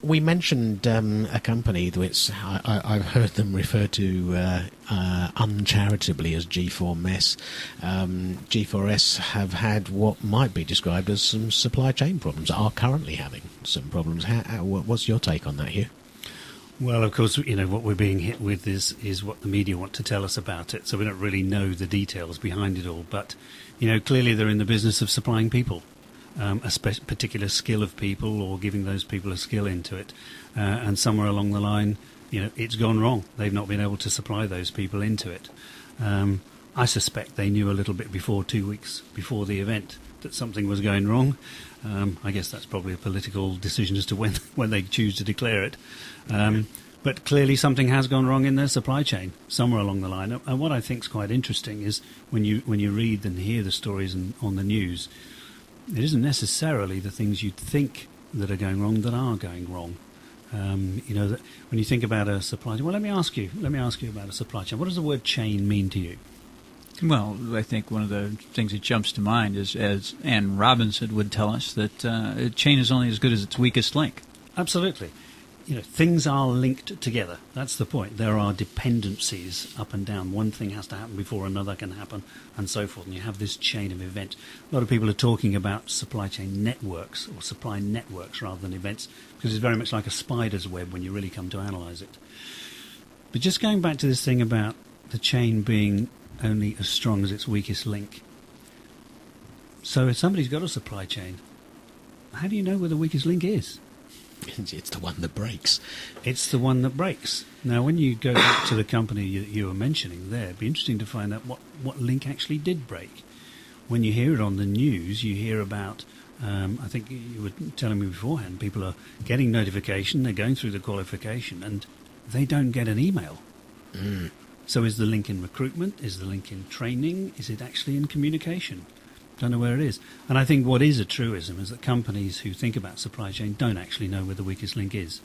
We mentioned a company which I've heard them refer to uncharitably as G4S. G4S have had what might be described as some supply chain problems, are currently having some problems. What's your take on that, Hugh? Well, of course, what we're being hit with is what the media want to tell us about it, so we don't really know the details behind it all. But, clearly they're in the business of supplying people. A particular skill of people, or giving those people a skill into it, and somewhere along the line, it's gone wrong. They've not been able to supply those people into it. I suspect they knew a little bit before, 2 weeks before the event, that something was going wrong. I guess that's probably a political decision as to when they choose to declare it. But clearly something has gone wrong in their supply chain somewhere along the line. And what I think is quite interesting is when you read and hear the stories on the news, it isn't necessarily the things you'd think that are going wrong that are going wrong. That when you think about a supply chain, well, let me ask you about a supply chain. What does the word chain mean to you? Well, I think one of the things that jumps to mind is, as Anne Robinson would tell us, that a chain is only as good as its weakest link. Absolutely. Things are linked together. That's the point. There are dependencies up and down. One thing has to happen before another can happen, and so forth. And you have this chain of events. A lot of people are talking about supply chain networks, or supply networks rather than events, because it's very much like a spider's web when you really come to analyse it. But just going back to this thing about the chain being only as strong as its weakest link. So if somebody's got a supply chain, how do you know where the weakest link is? It's the one that breaks. It's the one that breaks. Now, when you go back to the company you were mentioning there, it'd be interesting to find out what link actually did break. When you hear it on the news, you hear about, I think you were telling me beforehand, people are getting notification, they're going through the qualification, and they don't get an email. So is the link in recruitment? Is the link in training? Is it actually in communication? Don't know where it is. And I think what is a truism is that companies who think about supply chain don't actually know where the weakest link is.